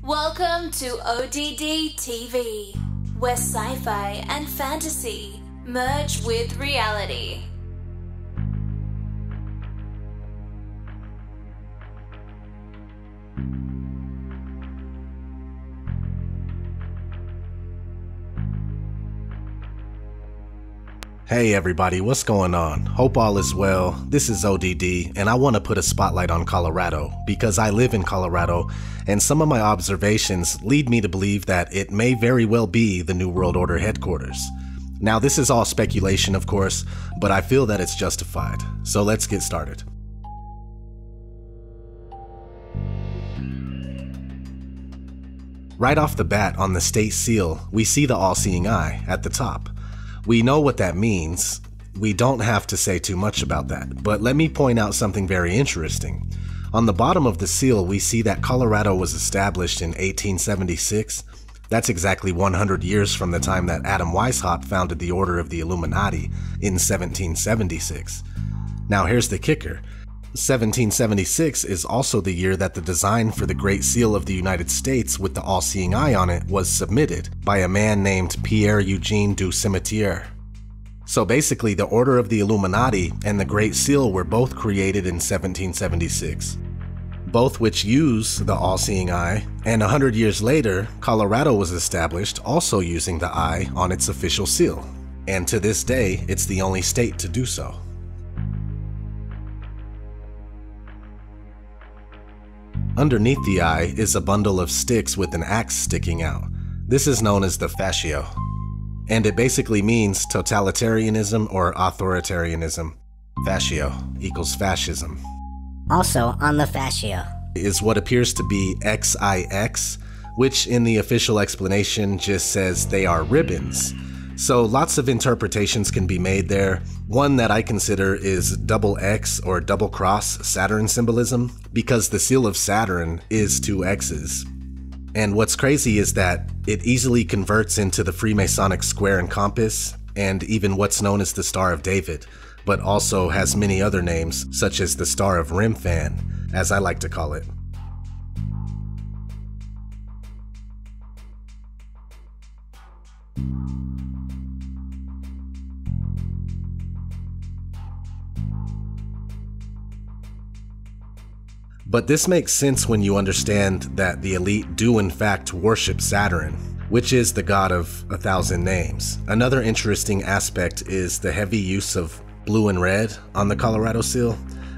Welcome to ODD TV, where sci-fi and fantasy merge with reality. Hey everybody, what's going on? Hope all is well. This is ODD, and I want to put a spotlight on Colorado because I live in Colorado, and some of my observations lead me to believe that it may very well be the New World Order headquarters. Now, this is all speculation, of course, but I feel that it's justified. So let's get started. Right off the bat on the state seal, we see the all-seeing eye at the top. We know what that means. We don't have to say too much about that, but let me point out something very interesting. On the bottom of the seal, we see that Colorado was established in 1876. That's exactly 100 years from the time that Adam Weishaupt founded the Order of the Illuminati in 1776. Now here's the kicker. 1776 is also the year that the design for the Great Seal of the United States with the all-seeing eye on it was submitted by a man named Pierre-Eugène du Cimetière. So basically, the Order of the Illuminati and the Great Seal were both created in 1776, both which use the all-seeing eye, and 100 years later, Colorado was established also using the eye on its official seal, and to this day, it's the only state to do so. Underneath the eye is a bundle of sticks with an axe sticking out. This is known as the fascio, and it basically means totalitarianism or authoritarianism. Fascio equals fascism. Also on the fascio is what appears to be XIX, which in the official explanation just says they are ribbons. So lots of interpretations can be made there. One that I consider is double X or double cross Saturn symbolism, because the seal of Saturn is two X's. And what's crazy is that it easily converts into the Freemasonic square and compass, and even what's known as the Star of David, but also has many other names, such as the Star of Remphan, as I like to call it. But this makes sense when you understand that the elite do in fact worship Saturn, which is the god of 1,000 names. Another interesting aspect is the heavy use of blue and red on the Colorado seal.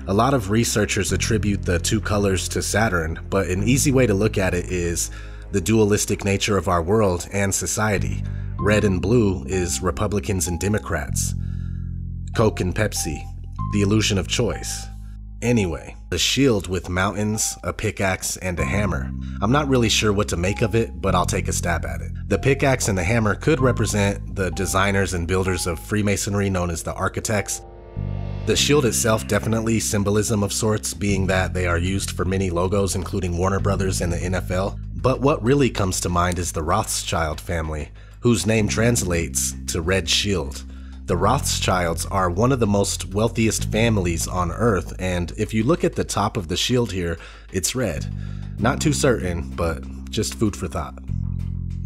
A lot of researchers attribute the two colors to Saturn, but an easy way to look at it is the dualistic nature of our world and society. Red and blue is Republicans and Democrats, Coke and Pepsi, the illusion of choice. Anyway, the shield with mountains, a pickaxe, and a hammer. I'm not really sure what to make of it, but I'll take a stab at it. The pickaxe and the hammer could represent the designers and builders of Freemasonry known as the architects. The shield itself definitely symbolism of sorts, being that they are used for many logos including Warner Brothers and the NFL. But what really comes to mind is the Rothschild family, whose name translates to Red Shield. The Rothschilds are one of the most wealthiest families on Earth, and if you look at the top of the shield here, it's red. Not too certain, but just food for thought.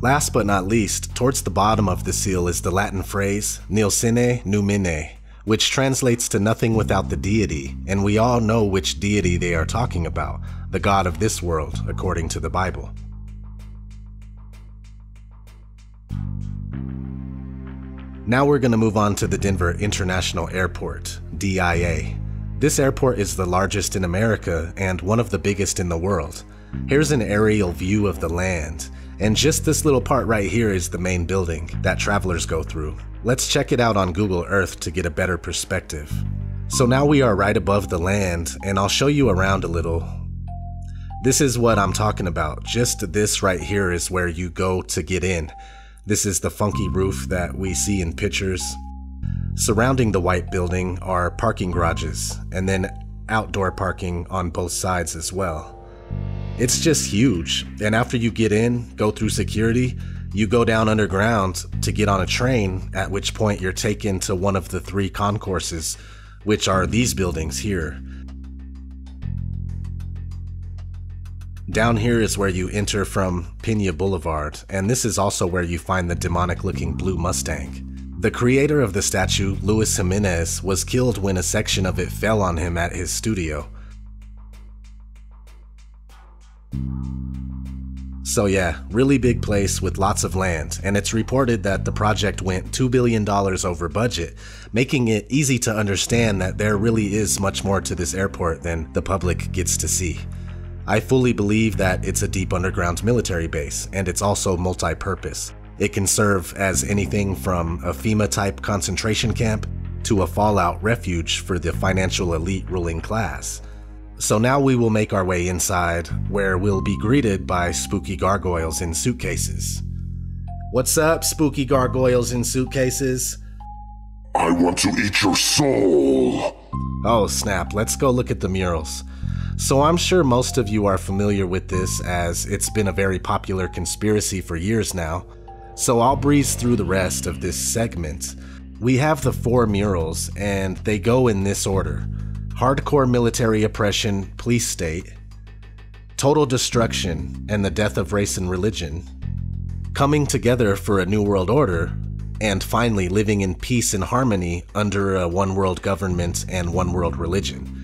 Last but not least, towards the bottom of the seal is the Latin phrase Nil sine numine, which translates to nothing without the deity, and we all know which deity they are talking about, the god of this world, according to the Bible. Now we're going to move on to the Denver International Airport, DIA. This airport is the largest in America and one of the biggest in the world. Here's an aerial view of the land, and just this little part right here is the main building that travelers go through. Let's check it out on Google Earth to get a better perspective. So now we are right above the land, and I'll show you around a little. This is what I'm talking about. Just this right here is where you go to get in. This is the funky roof that we see in pictures. Surrounding the white building are parking garages, and then outdoor parking on both sides as well. It's just huge, and after you get in, go through security, you go down underground to get on a train, at which point you're taken to one of the 3 concourses, which are these buildings here. Down here is where you enter from Pena Boulevard, and this is also where you find the demonic-looking blue Mustang. The creator of the statue, Luis Jimenez, was killed when a section of it fell on him at his studio. So yeah, really big place with lots of land, and it's reported that the project went $2 billion over budget, making it easy to understand that there really is much more to this airport than the public gets to see. I fully believe that it's a deep underground military base, and it's also multi-purpose. It can serve as anything from a FEMA-type concentration camp to a fallout refuge for the financial elite ruling class. So now we will make our way inside, where we'll be greeted by spooky gargoyles in suitcases. What's up, spooky gargoyles in suitcases? I want to eat your soul. Oh snap, let's go look at the murals. So I'm sure most of you are familiar with this, as it's been a very popular conspiracy for years now. So I'll breeze through the rest of this segment. We have the 4 murals, and they go in this order: hardcore military oppression, police state, total destruction and the death of race and religion, coming together for a new world order, and finally living in peace and harmony under a one world government and one world religion.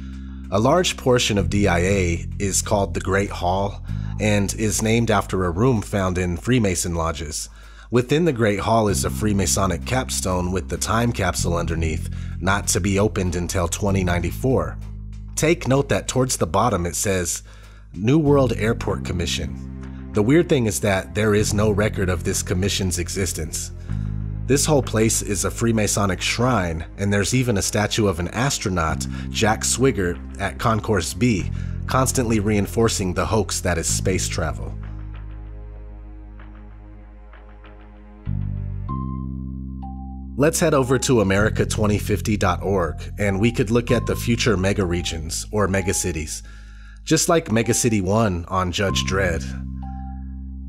A large portion of DIA is called the Great Hall and is named after a room found in Freemason lodges. Within the Great Hall is a Freemasonic capstone with the time capsule underneath, not to be opened until 2094. Take note that towards the bottom it says, New World Airport Commission. The weird thing is that there is no record of this commission's existence. This whole place is a Freemasonic shrine, and there's even a statue of an astronaut, Jack Swigert, at Concourse B, constantly reinforcing the hoax that is space travel. Let's head over to America2050.org, and we could look at the future megaregions, or megacities. Just like Megacity 1 on Judge Dredd.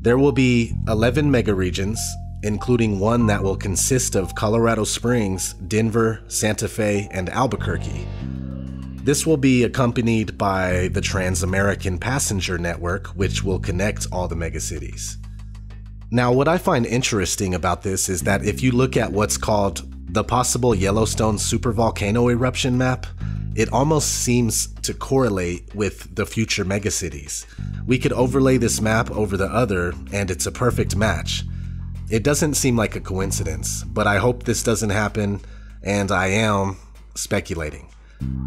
There will be 11 megaregions, including one that will consist of Colorado Springs, Denver, Santa Fe, and Albuquerque. This will be accompanied by the Trans-American Passenger Network, which will connect all the megacities. Now, what I find interesting about this is that if you look at what's called the possible Yellowstone supervolcano eruption map, it almost seems to correlate with the future megacities. We could overlay this map over the other, and it's a perfect match. It doesn't seem like a coincidence, but I hope this doesn't happen, and I am speculating.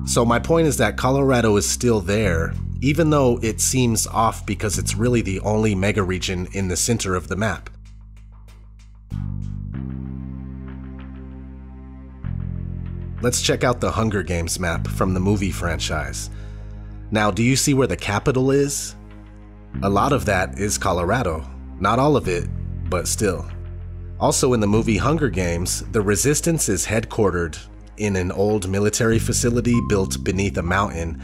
So my point is that Colorado is still there, even though it seems off because it's really the only megaregion in the center of the map. Let's check out the Hunger Games map from the movie franchise. Now, do you see where the capital is? A lot of that is Colorado. Not all of it, but still. Also in the movie Hunger Games, the Resistance is headquartered in an old military facility built beneath a mountain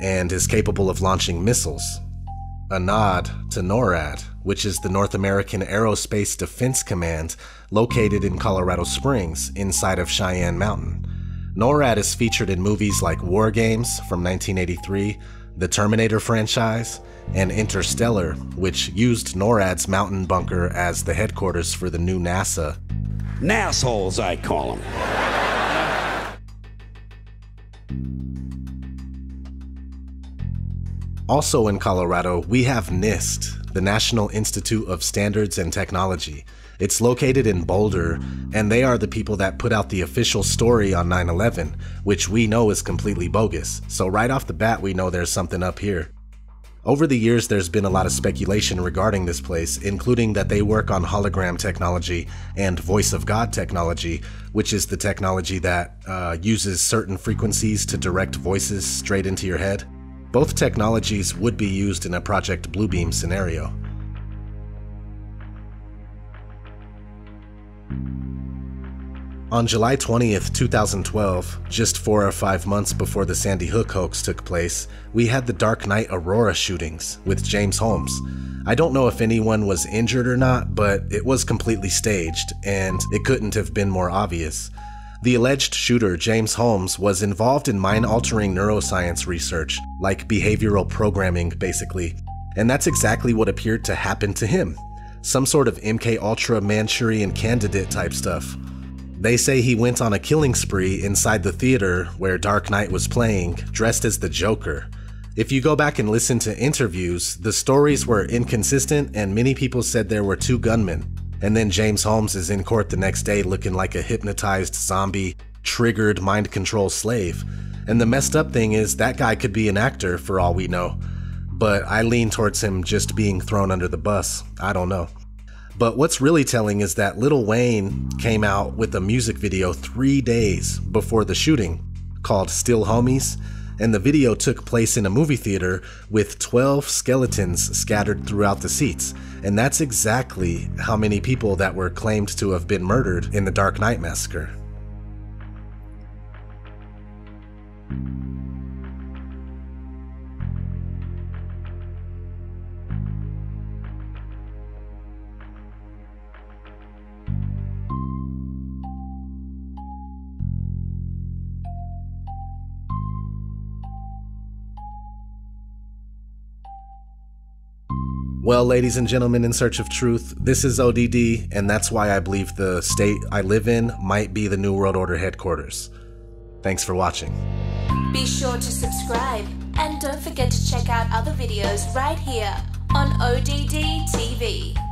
and is capable of launching missiles. A nod to NORAD, which is the North American Aerospace Defense Command located in Colorado Springs inside of Cheyenne Mountain. NORAD is featured in movies like War Games from 1983, the Terminator franchise, and Interstellar, which used NORAD's mountain bunker as the headquarters for the new NASA. Nassholes, I call them. Also in Colorado, we have NIST, the National Institute of Standards and Technology. It's located in Boulder, and they are the people that put out the official story on 9/11, which we know is completely bogus. So right off the bat, we know there's something up here. Over the years, there's been a lot of speculation regarding this place, including that they work on hologram technology and voice of God technology, which is the technology that uses certain frequencies to direct voices straight into your head. Both technologies would be used in a Project Bluebeam scenario. On July 20th, 2012, just 4 or 5 months before the Sandy Hook hoax took place, we had the Dark Knight Aurora shootings with James Holmes. I don't know if anyone was injured or not, but it was completely staged, and it couldn't have been more obvious. The alleged shooter, James Holmes, was involved in mind-altering neuroscience research, like behavioral programming, basically. And that's exactly what appeared to happen to him. Some sort of MK Ultra Manchurian Candidate type stuff. They say he went on a killing spree inside the theater where Dark Knight was playing, dressed as the Joker. If you go back and listen to interviews, the stories were inconsistent and many people said there were 2 gunmen. And then James Holmes is in court the next day looking like a hypnotized zombie, triggered mind control slave. And the messed up thing is that guy could be an actor for all we know. But I lean towards him just being thrown under the bus. I don't know. But what's really telling is that Lil Wayne came out with a music video 3 days before the shooting called Still Homies, and the video took place in a movie theater with 12 skeletons scattered throughout the seats. And that's exactly how many people that were claimed to have been murdered in the Dark Knight Massacre. Well, ladies and gentlemen, in search of truth, this is ODD, and that's why I believe the state I live in might be the New World Order headquarters. Thanks for watching. Be sure to subscribe and don't forget to check out other videos right here on ODD TV.